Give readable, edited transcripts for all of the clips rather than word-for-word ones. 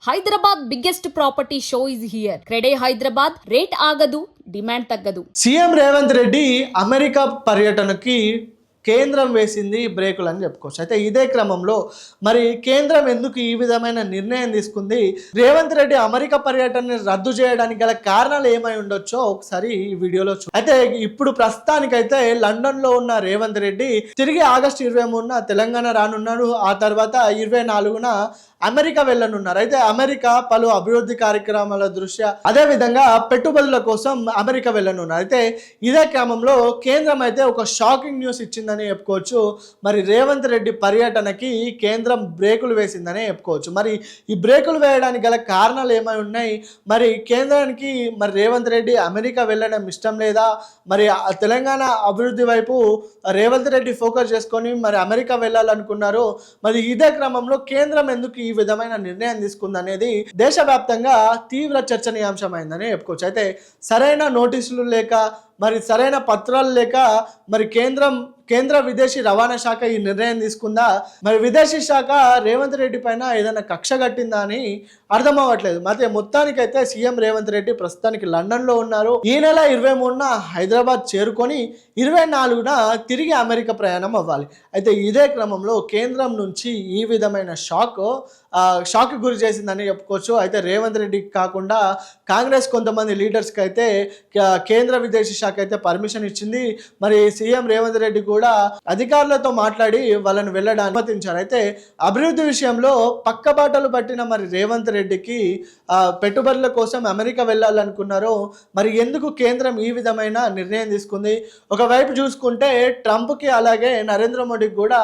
Hyderabad biggest property show is here. CREDAI Hyderabad, rate ఆగదు, demand తగ్గదు. CM Revanth Reddy America పర్యటనకి కేంద్రం వేసింది బ్రేకులు అని చెప్పుకోవచ్చు. అయితే ఇదే క్రమంలో మరి కేంద్రం ఎందుకు ఈ విధమైన నిర్ణయం తీసుకుంది, రేవంత్ రెడ్డి అమెరికా పర్యటనని రద్దు చేయడానికి గల కారణాలు ఏమై ఉండొచ్చో ఒకసారి ఈ వీడియోలో అయితే ఇప్పుడు ప్రస్తుతానికైతే లండన్లో ఉన్న రేవంత్ రెడ్డి తిరిగి ఆగస్టు 23న తెలంగాణ రానున్నారు. ఆ తర్వాత 24న అమెరికా వెళ్ళనున్నారు. అయితే అమెరికా పలు అభివృద్ధి కార్యక్రమాల దృష్ట్యా అదే విధంగా పెట్టుబడుల కోసం అమెరికా వెళ్ళనున్నారు. అయితే ఇదే క్రమంలో కేంద్రం అయితే ఒక షాకింగ్ న్యూస్ ఇచ్చిందని చెప్పుకోవచ్చు. మరి రేవంత్ రెడ్డి పర్యటనకి కేంద్రం బ్రేకులు వేసిందని చెప్పుకోవచ్చు. మరి ఈ బ్రేకులు వేయడానికి గల కారణాలు ఏమై ఉన్నాయి, మరి కేంద్రానికి మరి రేవంత్ రెడ్డి అమెరికా వెళ్ళడం ఇష్టం లేదా, మరి తెలంగాణ అభివృద్ధి వైపు రేవంత్ రెడ్డి ఫోకస్ చేసుకొని మరి అమెరికా వెళ్ళాలనుకున్నారు. మరి ఇదే క్రమంలో కేంద్రం ఎందుకు ఈ విధమైన నిర్ణయం తీసుకుందనేది దేశవ్యాప్తంగా తీవ్ర చర్చనీయాంశమైందని చెప్పుకోవచ్చు. అయితే సరైన నోటీసులు లేక మరి సరైన పత్రాలు లేక మరి కేంద్ర విదేశీ రవాణా శాఖ ఈ నిర్ణయం తీసుకుందా, మరి విదేశీ శాఖ రేవంత్ రెడ్డి పైన ఏదైనా కక్ష కట్టిందా అని అర్థం అవ్వట్లేదు. మరి మొత్తానికైతే సీఎం రేవంత్ రెడ్డి ప్రస్తుతానికి లండన్లో ఉన్నారు. ఈ నెల 23న హైదరాబాద్ చేరుకొని 24న తిరిగి అమెరికా ప్రయాణం అవ్వాలి. అయితే ఇదే క్రమంలో కేంద్రం నుంచి ఈ విధమైన షాక్ గురి చేసిందని చెప్పుకోవచ్చు. అయితే రేవంత్ రెడ్డికి కాకుండా కాంగ్రెస్ కొంతమంది లీడర్స్కి అయితే కేంద్ర విదేశీ శాఖ అయితే పర్మిషన్ ఇచ్చింది. మరి సీఎం రేవంత్ రెడ్డి కూడా అధికారులతో మాట్లాడి వాళ్ళని వెళ్ళడానికి అనుమతించారు. అయితే అభివృద్ధి విషయంలో పక్కబాటలు పట్టిన మరి రేవంత్ రెడ్డికి పెట్టుబడుల కోసం అమెరికా వెళ్ళాలనుకున్నారు. మరి ఎందుకు కేంద్రం ఈ విధమైన నిర్ణయం తీసుకుంది? ఒకవైపు చూసుకుంటే ట్రంప్కి అలాగే నరేంద్ర మోడీకి కూడా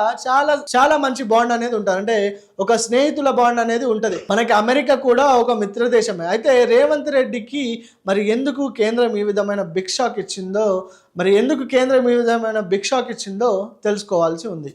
చాలా మంచి బాండ్ అనేది ఉంటుంది. అంటే ఒక స్నేహితుల బాండ్ అనేది ఉంటుంది. మనకి అమెరికా కూడా ఒక మిత్ర దేశమే. అయితే రేవంత్ రెడ్డికి మరి ఎందుకు కేంద్రం ఈ విధమైన బిగ్ షాక్ ఇచ్చిందో తెలుసుకోవాల్సి ఉంది.